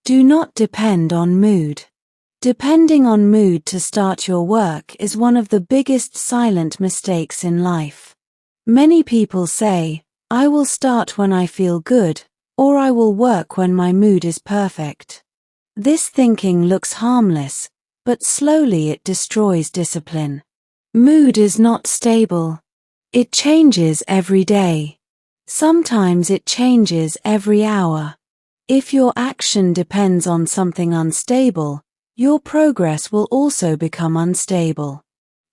Do not depend on mood. Depending on mood to start your work is one of the biggest silent mistakes in life. Many people say, I will start when I feel good, or I will work when my mood is perfect. This thinking looks harmless, but slowly it destroys discipline. Mood is not stable. It changes every day. Sometimes it changes every hour. If your action depends on something unstable, your progress will also become unstable.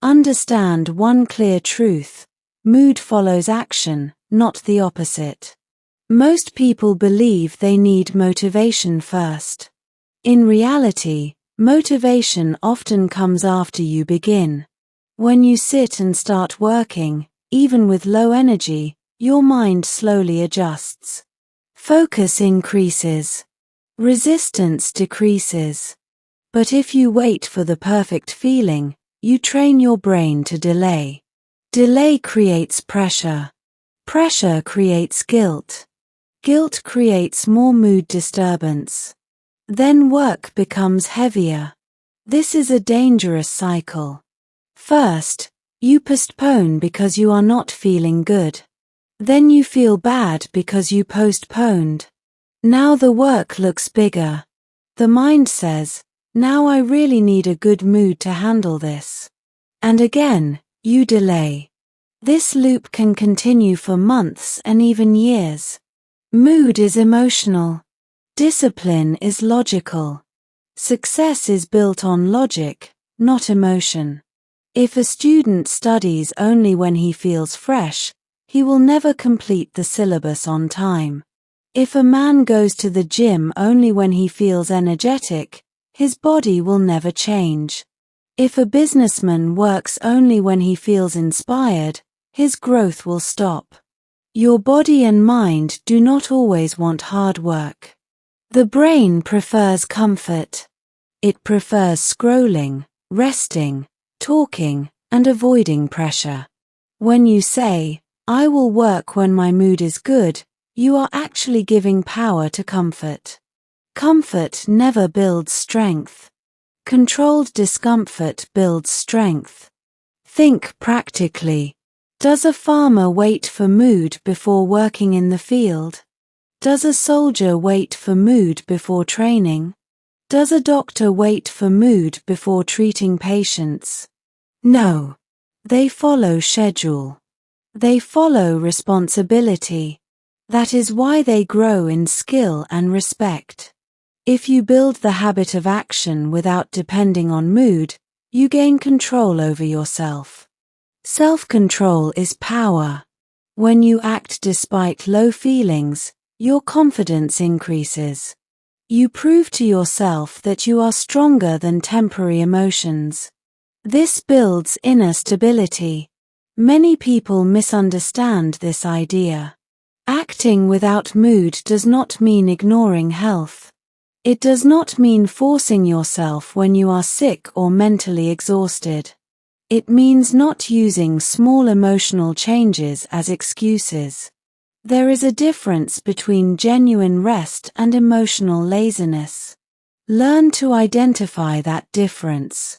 Understand one clear truth: mood follows action, not the opposite. Most people believe they need motivation first. In reality, motivation often comes after you begin. When you sit and start working, even with low energy, your mind slowly adjusts. Focus increases. Resistance decreases. But if you wait for the perfect feeling, you train your brain to delay. Delay creates pressure. Pressure creates guilt. Guilt creates more mood disturbance. Then work becomes heavier. This is a dangerous cycle. First, you postpone because you are not feeling good. Then you feel bad because you postponed. Now the work looks bigger. The mind says, now I really need a good mood to handle this. And again, you delay. This loop can continue for months and even years. Mood is emotional. Discipline is logical. Success is built on logic, not emotion. If a student studies only when he feels fresh, he will never complete the syllabus on time. If a man goes to the gym only when he feels energetic, his body will never change. If a businessman works only when he feels inspired, his growth will stop. Your body and mind do not always want hard work. The brain prefers comfort. It prefers scrolling, resting, talking, and avoiding pressure. When you say, I will work when my mood is good, you are actually giving power to comfort. Comfort never builds strength. Controlled discomfort builds strength. Think practically. Does a farmer wait for mood before working in the field? Does a soldier wait for mood before training? Does a doctor wait for mood before treating patients? No. They follow schedule. They follow responsibility. That is why they grow in skill and respect. If you build the habit of action without depending on mood, you gain control over yourself. Self-control is power. When you act despite low feelings, your confidence increases. You prove to yourself that you are stronger than temporary emotions. This builds inner stability. Many people misunderstand this idea. Acting without mood does not mean ignoring health. It does not mean forcing yourself when you are sick or mentally exhausted. It means not using small emotional changes as excuses. There is a difference between genuine rest and emotional laziness. Learn to identify that difference.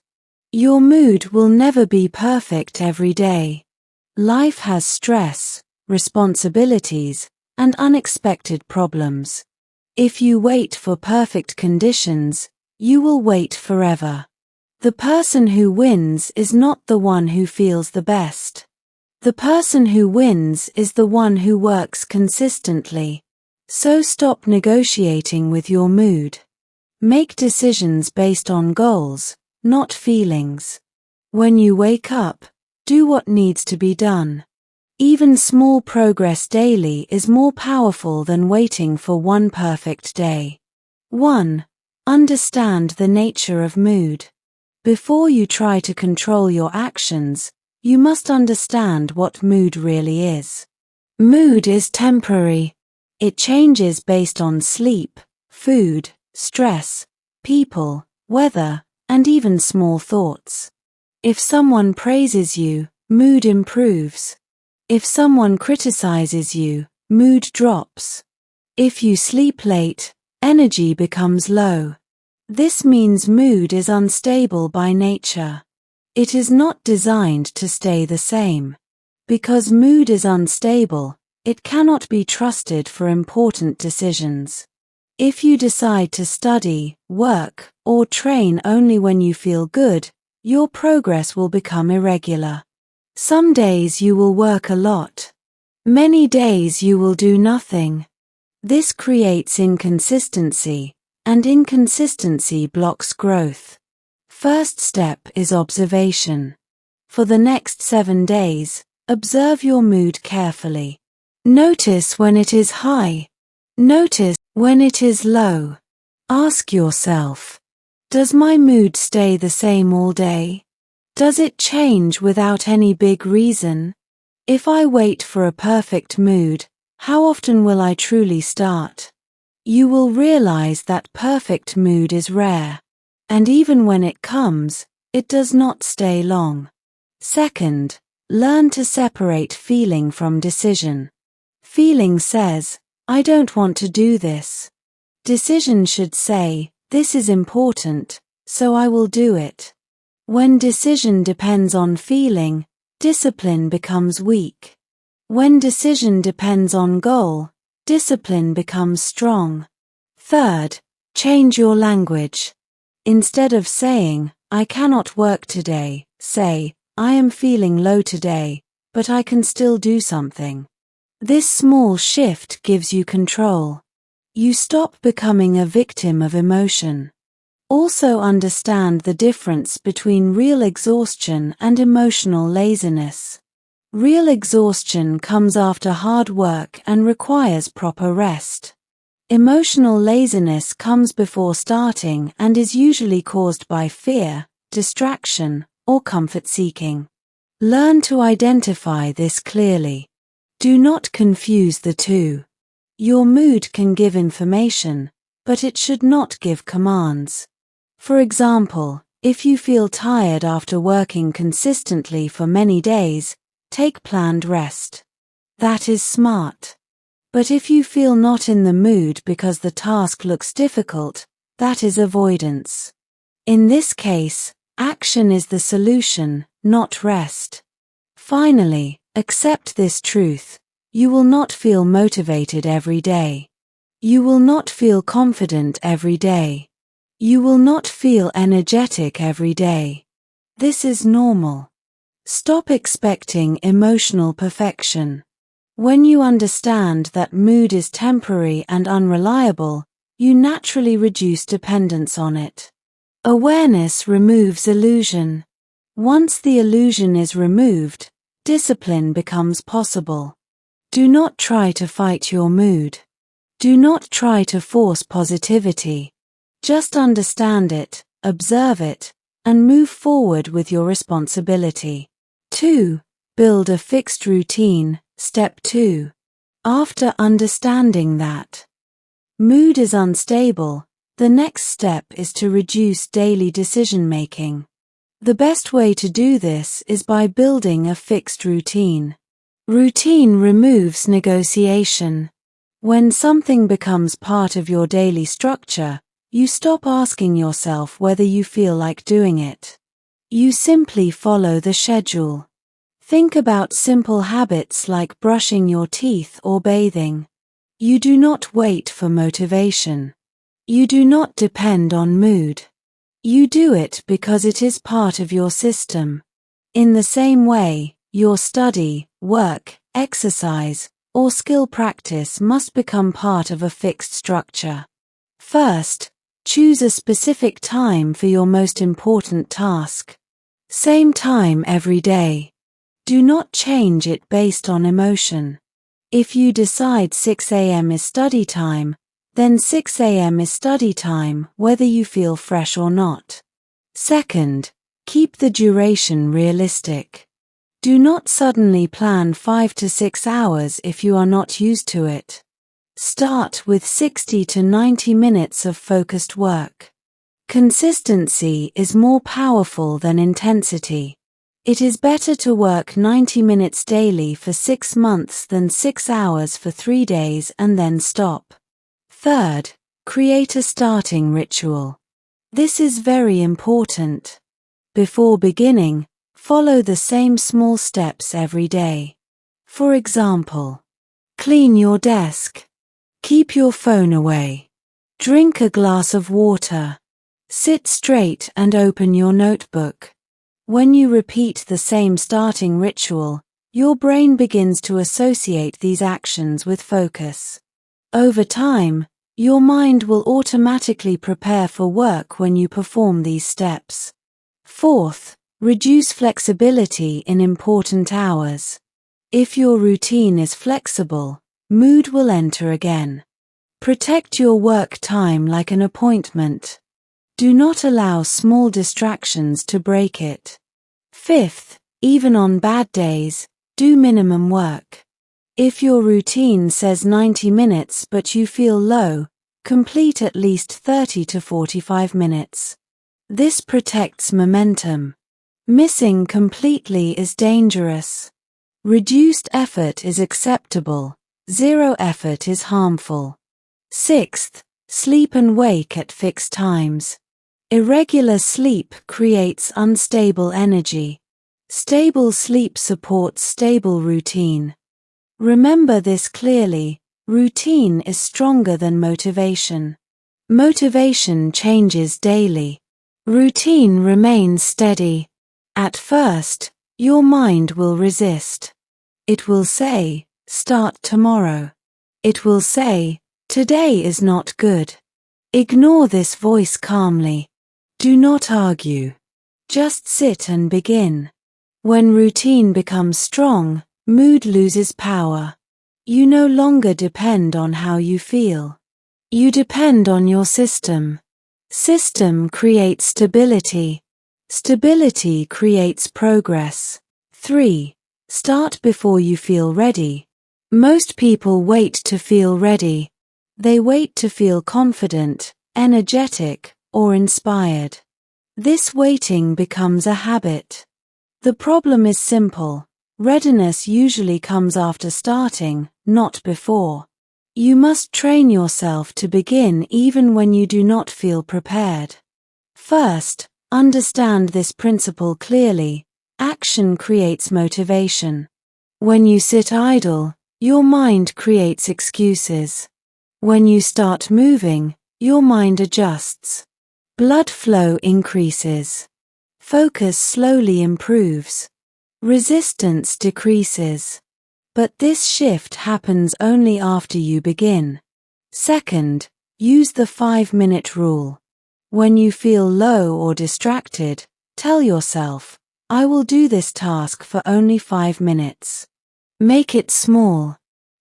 Your mood will never be perfect every day. Life has stress, responsibilities, and unexpected problems. If you wait for perfect conditions, you will wait forever. The person who wins is not the one who feels the best. The person who wins is the one who works consistently. So stop negotiating with your mood. Make decisions based on goals, not feelings. When you wake up, do what needs to be done. Even small progress daily is more powerful than waiting for one perfect day. 1. Understand the nature of mood. Before you try to control your actions, you must understand what mood really is. Mood is temporary. It changes based on sleep, food, stress, people, weather, and even small thoughts. If someone praises you, mood improves. If someone criticizes you, mood drops. If you sleep late, energy becomes low. This means mood is unstable by nature. It is not designed to stay the same. Because mood is unstable, it cannot be trusted for important decisions. If you decide to study, work, or train only when you feel good, your progress will become irregular. Some days you will work a lot. Many days you will do nothing. This creates inconsistency, and inconsistency blocks growth. First step is observation. For the next 7 days, observe your mood carefully. Notice when it is high. Notice when it is low. Ask yourself, does my mood stay the same all day? Does it change without any big reason? If I wait for a perfect mood, how often will I truly start? You will realize that perfect mood is rare, and even when it comes, it does not stay long. Second, learn to separate feeling from decision. Feeling says, I don't want to do this. Decision should say, this is important, so I will do it. When decision depends on feeling, discipline becomes weak. When decision depends on goal, discipline becomes strong. Third, change your language. Instead of saying, I cannot work today, say, I am feeling low today, but I can still do something. This small shift gives you control. You stop becoming a victim of emotion. Also understand the difference between real exhaustion and emotional laziness. Real exhaustion comes after hard work and requires proper rest. Emotional laziness comes before starting and is usually caused by fear, distraction, or comfort seeking. Learn to identify this clearly. Do not confuse the two. Your mood can give information, but it should not give commands. For example, if you feel tired after working consistently for many days, take planned rest. That is smart. But if you feel not in the mood because the task looks difficult, that is avoidance. In this case, action is the solution, not rest. Finally, accept this truth. You will not feel motivated every day. You will not feel confident every day. You will not feel energetic every day. This is normal. Stop expecting emotional perfection. When you understand that mood is temporary and unreliable, you naturally reduce dependence on it. Awareness removes illusion. Once the illusion is removed, discipline becomes possible. Do not try to fight your mood. Do not try to force positivity. Just understand it, observe it, and move forward with your responsibility. 2. Build a fixed routine. Step 2. After understanding that mood is unstable, the next step is to reduce daily decision-making. The best way to do this is by building a fixed routine. Routine removes negotiation. When something becomes part of your daily structure, you stop asking yourself whether you feel like doing it. You simply follow the schedule. Think about simple habits like brushing your teeth or bathing. You do not wait for motivation. You do not depend on mood. You do it because it is part of your system. In the same way, your study, work, exercise, or skill practice must become part of a fixed structure. First, choose a specific time for your most important task. Same time every day. Do not change it based on emotion. If you decide 6 a.m. is study time, then 6 a.m. is study time whether you feel fresh or not. Second, keep the duration realistic. Do not suddenly plan 5 to 6 hours if you are not used to it. Start with 60 to 90 minutes of focused work. Consistency is more powerful than intensity. It is better to work 90 minutes daily for 6 months than 6 hours for 3 days and then stop. Third, Create a starting ritual. This is very important. Before beginning, follow the same small steps every day. For example, clean your desk. Keep your phone away. Drink a glass of water. Sit straight and open your notebook. When you repeat the same starting ritual, your brain begins to associate these actions with focus. Over time, your mind will automatically prepare for work when you perform these steps. Fourth, reduce flexibility in important hours. If your routine is flexible, mood will enter again. Protect your work time like an appointment. Do not allow small distractions to break it. Fifth, even on bad days, do minimum work. If your routine says 90 minutes but you feel low, complete at least 30 to 45 minutes. This protects momentum. Missing completely is dangerous. Reduced effort is acceptable. Zero effort is harmful. Sixth, sleep and wake at fixed times. Irregular sleep creates unstable energy. Stable sleep supports stable routine. Remember this clearly, routine is stronger than motivation. Motivation changes daily. Routine remains steady. At first, your mind will resist. It will say, start tomorrow. It will say, today is not good. Ignore this voice calmly. Do not argue. Just sit and begin. When routine becomes strong, mood loses power. You no longer depend on how you feel. You depend on your system. System creates stability. Stability creates progress. 3. Start before you feel ready. Most people wait to feel ready. They wait to feel confident, energetic, or inspired. This waiting becomes a habit. The problem is simple. Readiness usually comes after starting, not before. You must train yourself to begin even when you do not feel prepared. First, understand this principle clearly. Action creates motivation. When you sit idle, your mind creates excuses. When you start moving, your mind adjusts. Blood flow increases. Focus slowly improves. Resistance decreases. But this shift happens only after you begin. Second, use the 5-minute rule. When you feel low or distracted, tell yourself, I will do this task for only 5 minutes. Make it small.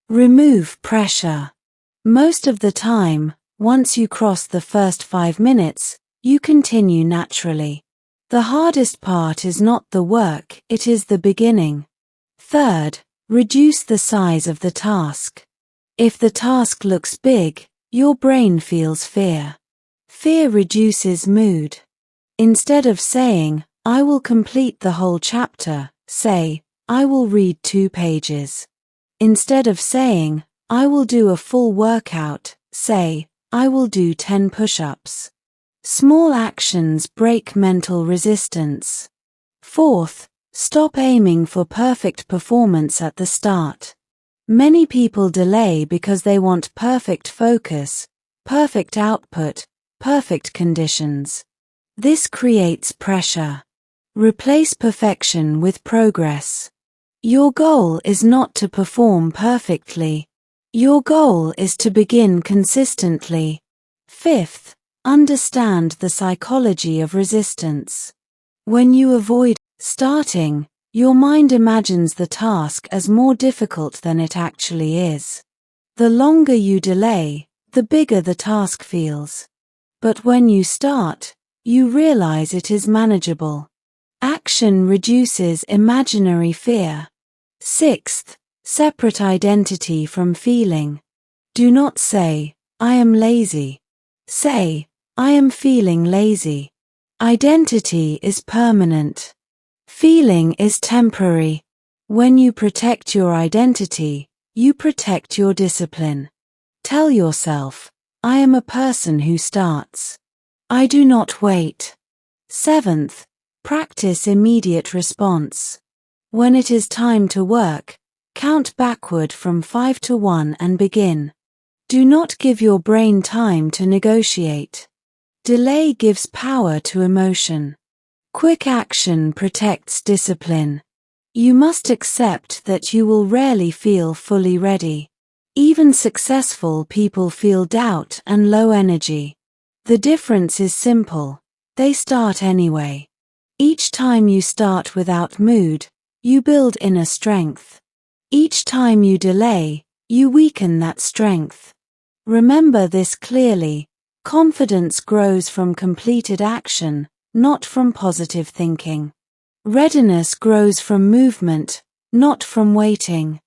Remove pressure. Most of the time, once you cross the first 5 minutes, you continue naturally. The hardest part is not the work, it is the beginning. Third, reduce the size of the task. If the task looks big, your brain feels fear. Fear reduces mood. Instead of saying, I will complete the whole chapter, say, I will read 2 pages. Instead of saying, I will do a full workout, say, I will do 10 push-ups. Small actions break mental resistance. Fourth, stop aiming for perfect performance at the start. Many people delay because they want perfect focus, perfect output, perfect conditions. This creates pressure. Replace perfection with progress. Your goal is not to perform perfectly. Your goal is to begin consistently. Fifth, understand the psychology of resistance. When you avoid starting, your mind imagines the task as more difficult than it actually is. The longer you delay, the bigger the task feels. But when you start, you realize it is manageable. Action reduces imaginary fear. Sixth, separate identity from feeling. Do not say, I am lazy. Say, I am feeling lazy. Identity is permanent. Feeling is temporary. When you protect your identity, you protect your discipline. Tell yourself, I am a person who starts. I do not wait. 7th, practice immediate response. When it is time to work, count backward from 5 to 1 and begin. Do not give your brain time to negotiate. Delay gives power to emotion. Quick action protects discipline. You must accept that you will rarely feel fully ready. Even successful people feel doubt and low energy. The difference is simple. They start anyway. Each time you start without mood, you build inner strength. Each time you delay, you weaken that strength. Remember this clearly. Confidence grows from completed action, not from positive thinking. Readiness grows from movement, not from waiting.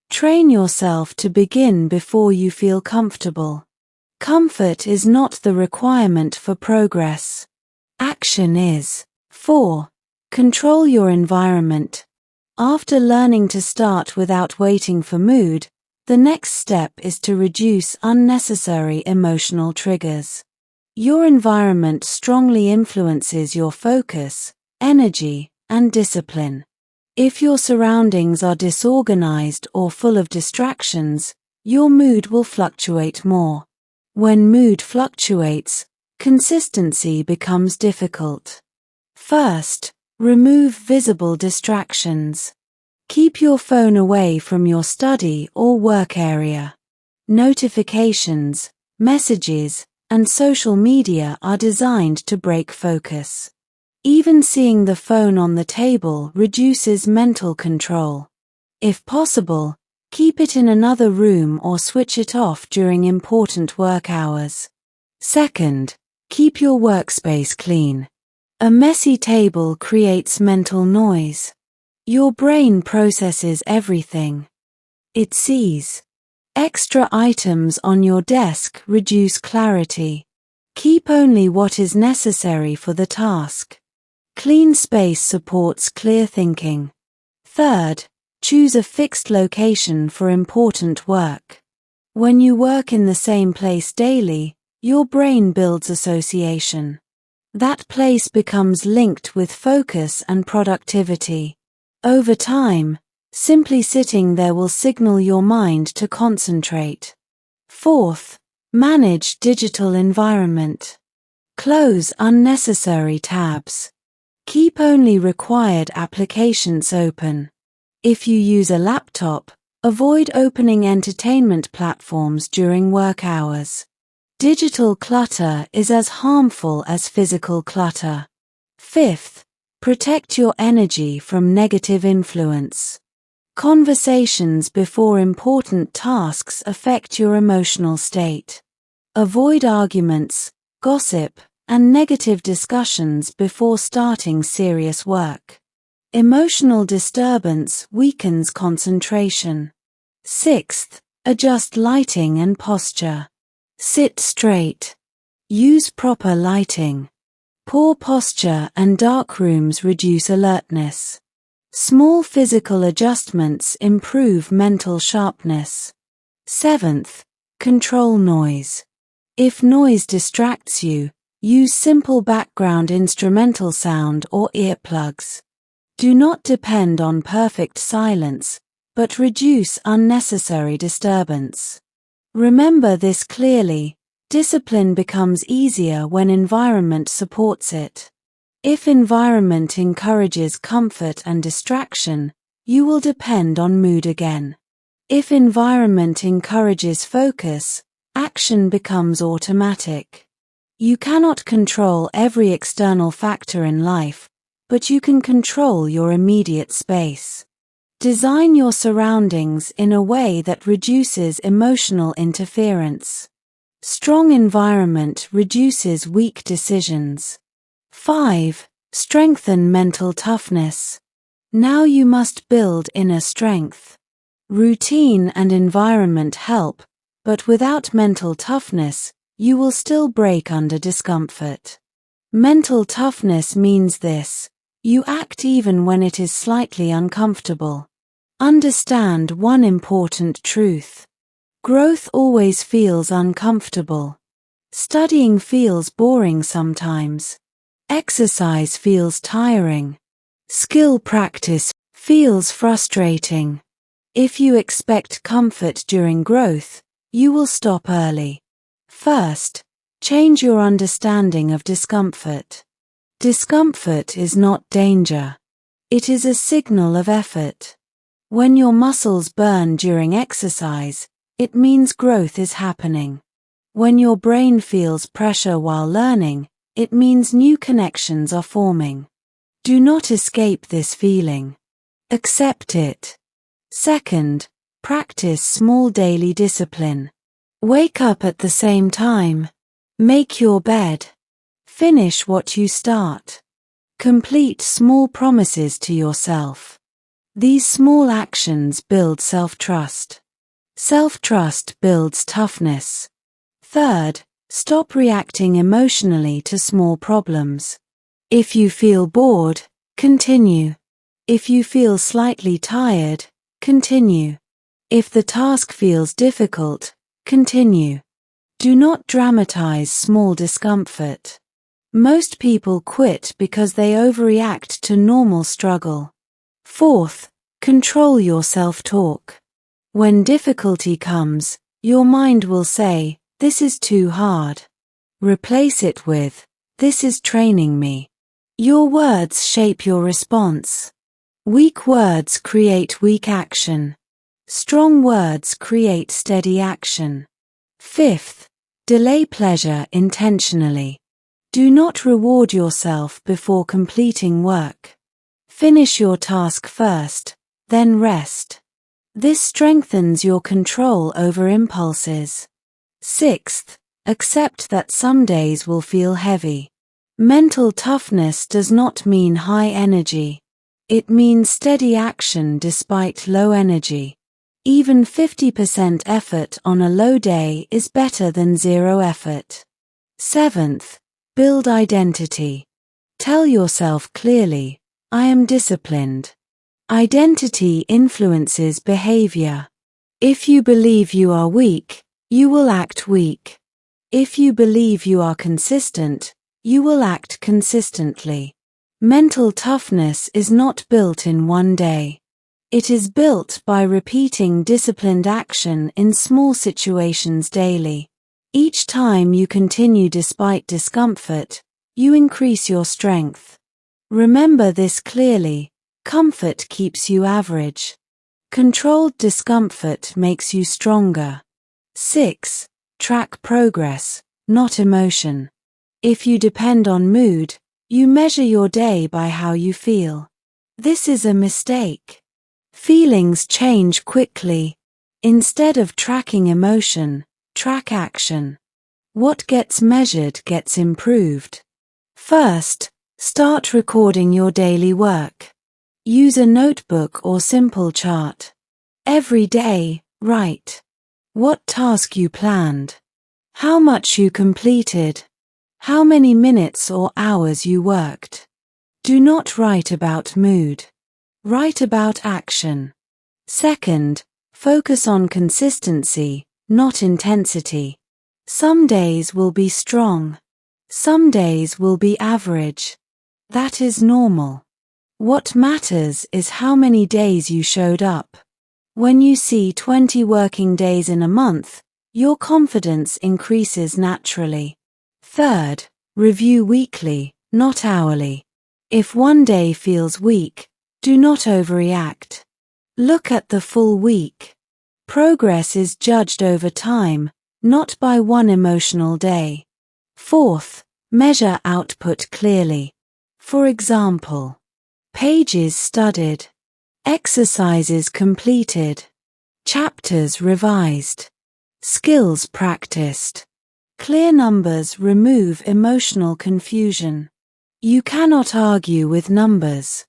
Train yourself to begin before you feel comfortable. Comfort is not the requirement for progress. Action is. 4. Control your environment. After learning to start without waiting for mood, the next step is to reduce unnecessary emotional triggers. Your environment strongly influences your focus, energy, and discipline. If your surroundings are disorganized or full of distractions, your mood will fluctuate more. When mood fluctuates, consistency becomes difficult. First, remove visible distractions. Keep your phone away from your study or work area. Notifications, messages, and social media are designed to break focus. Even seeing the phone on the table reduces mental control. If possible, keep it in another room or switch it off during important work hours. Second, keep your workspace clean. A messy table creates mental noise. Your brain processes everything it sees. Extra items on your desk reduce clarity. Keep only what is necessary for the task. Clean space supports clear thinking. Third, choose a fixed location for important work. When you work in the same place daily, your brain builds association. That place becomes linked with focus and productivity. Over time, simply sitting there will signal your mind to concentrate. Fourth, manage digital environment. Close unnecessary tabs. Keep only required applications open. If you use a laptop, avoid opening entertainment platforms during work hours. Digital clutter is as harmful as physical clutter. Fifth, protect your energy from negative influence. Conversations before important tasks affect your emotional state. Avoid arguments, gossip, and negative discussions before starting serious work. Emotional disturbance weakens concentration. Sixth, adjust lighting and posture. Sit straight. Use proper lighting. Poor posture and dark rooms reduce alertness. Small physical adjustments improve mental sharpness. Seventh, control noise. If noise distracts you, use simple background instrumental sound or earplugs. Do not depend on perfect silence, but reduce unnecessary disturbance. Remember this clearly. Discipline becomes easier when environment supports it. If environment encourages comfort and distraction, you will depend on mood again. If environment encourages focus, action becomes automatic. You cannot control every external factor in life, but you can control your immediate space. Design your surroundings in a way that reduces emotional interference. Strong environment reduces weak decisions. 5. Strengthen mental toughness. Now you must build inner strength. Routine and environment help, but without mental toughness, you will still break under discomfort. Mental toughness means this: you act even when it is slightly uncomfortable. Understand one important truth. Growth always feels uncomfortable. Studying feels boring sometimes. Exercise feels tiring. Skill practice feels frustrating. If you expect comfort during growth, you will stop early. First, change your understanding of discomfort. Discomfort is not danger. It is a signal of effort. When your muscles burn during exercise, it means growth is happening. When your brain feels pressure while learning, it means new connections are forming. Do not escape this feeling. Accept it. Second, practice small daily discipline. Wake up at the same time. Make your bed. Finish what you start. Complete small promises to yourself. These small actions build self-trust. Self-trust builds toughness. Third, stop reacting emotionally to small problems. If you feel bored, continue. If you feel slightly tired, continue. If the task feels difficult, continue. Do not dramatize small discomfort. Most people quit because they overreact to normal struggle. Fourth, control your self-talk. When difficulty comes, your mind will say, "This is too hard." Replace it with, "This is training me." Your words shape your response. Weak words create weak action. Strong words create steady action. Fifth, delay pleasure intentionally. Do not reward yourself before completing work. Finish your task first, then rest. This strengthens your control over impulses. Sixth, accept that some days will feel heavy. Mental toughness does not mean high energy. It means steady action despite low energy. Even 50% effort on a low day is better than zero effort. Seventh, build identity. Tell yourself clearly, "I am disciplined." Identity influences behavior. If you believe you are weak, you will act weak. If you believe you are consistent, you will act consistently. Mental toughness is not built in one day. It is built by repeating disciplined action in small situations daily. Each time you continue despite discomfort, you increase your strength. Remember this clearly: comfort keeps you average. Controlled discomfort makes you stronger. 6. Track progress, not emotion. If you depend on mood, you measure your day by how you feel. This is a mistake. Feelings change quickly. Instead of tracking emotion, track action. What gets measured gets improved. First, start recording your daily work. Use a notebook or simple chart. Every day, write what task you planned, how much you completed, how many minutes or hours you worked. Do not write about mood. Write about action. Second, focus on consistency, not intensity. Some days will be strong. Some days will be average. That is normal. What matters is how many days you showed up. When you see 20 working days in a month, your confidence increases naturally. Third, review weekly, not hourly. If one day feels weak, do not overreact. Look at the full week. Progress is judged over time, not by one emotional day. Fourth, measure output clearly. For example, pages studied, exercises completed, chapters revised, skills practiced. Clear numbers remove emotional confusion. You cannot argue with numbers.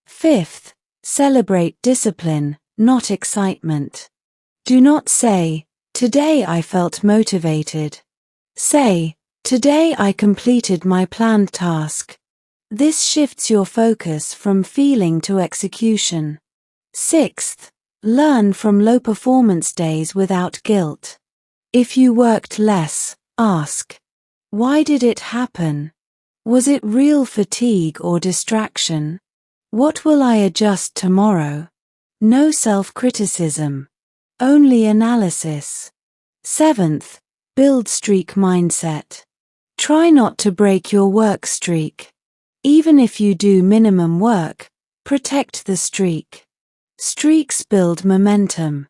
Fifth, celebrate discipline, not excitement. Do not say, "Today I felt motivated." Say, "Today I completed my planned task." This shifts your focus from feeling to execution. Sixth, learn from low performance days without guilt. If you worked less, ask, Why did it happen? Was it real fatigue or distraction? What will I adjust tomorrow? No self-criticism. Only analysis. 7th, build streak mindset. Try not to break your work streak. Even if you do minimum work, protect the streak. Streaks build momentum.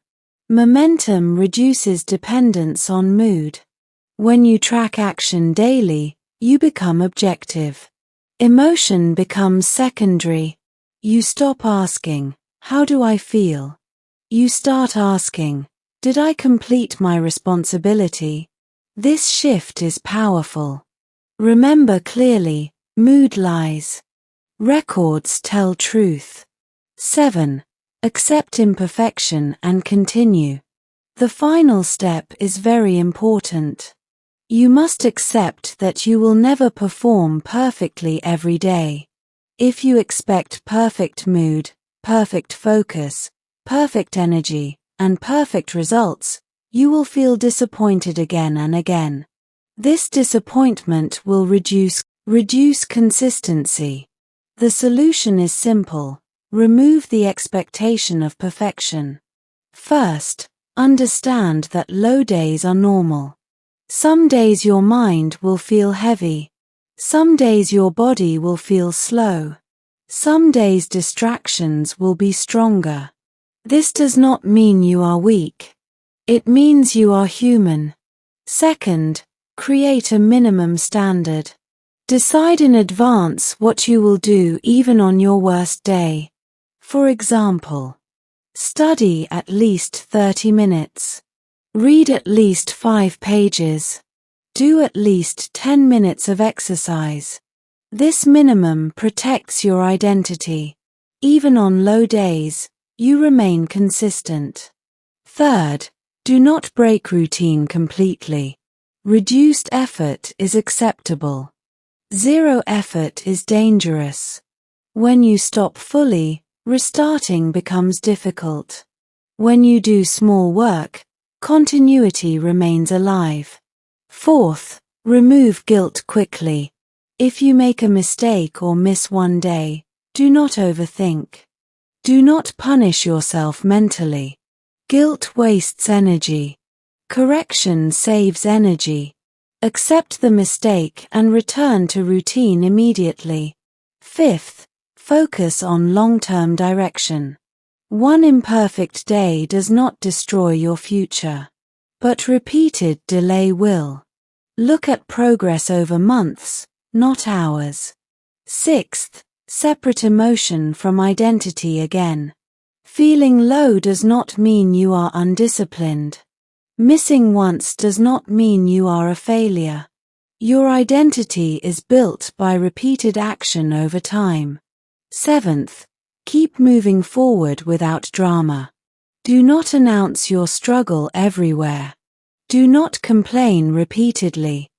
Momentum reduces dependence on mood. When you track action daily, you become objective. Emotion becomes secondary. You stop asking, "How do I feel?" You start asking, "Did I complete my responsibility?" This shift is powerful. Remember clearly, mood lies. Records tell truth. 7. Accept imperfection and continue. The final step is very important. You must accept that you will never perform perfectly every day. If you expect perfect mood, perfect focus, perfect energy, and perfect results, you will feel disappointed again and again. This disappointment will reduce consistency. The solution is simple. Remove the expectation of perfection. First, understand that low days are normal. Some days your mind will feel heavy. Some days your body will feel slow. Some days distractions will be stronger. This does not mean you are weak. It means you are human. Second, create a minimum standard. Decide in advance what you will do even on your worst day. For example, study at least 30 minutes. Read at least 5 pages. Do at least 10 minutes of exercise. This minimum protects your identity. Even on low days, you remain consistent. Third, do not break routine completely. Reduced effort is acceptable. Zero effort is dangerous. When you stop fully, restarting becomes difficult. When you do small work, continuity remains alive. Fourth, remove guilt quickly. If you make a mistake or miss one day, do not overthink. Do not punish yourself mentally. Guilt wastes energy. Correction saves energy. Accept the mistake and return to routine immediately. Fifth, focus on long-term direction. One imperfect day does not destroy your future, but repeated delay will. Look at progress over months, not hours. Sixth, separate emotion from identity again. Feeling low does not mean you are undisciplined. Missing once does not mean you are a failure. Your identity is built by repeated action over time. Seventh, keep moving forward without drama. Do not announce your struggle everywhere. Do not complain repeatedly.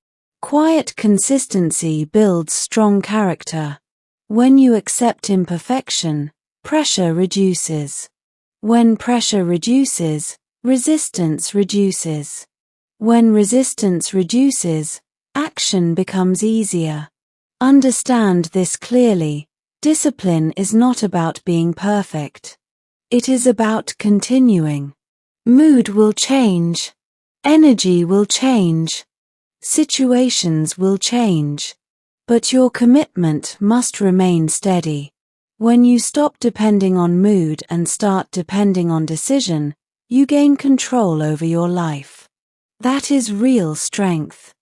Quiet consistency builds strong character. When you accept imperfection, pressure reduces. When pressure reduces, resistance reduces. When resistance reduces, action becomes easier. Understand this clearly. Discipline is not about being perfect. It is about continuing. Mood will change. Energy will change. Situations will change. But your commitment must remain steady. When you stop depending on mood and start depending on decision, you gain control over your life. That is real strength.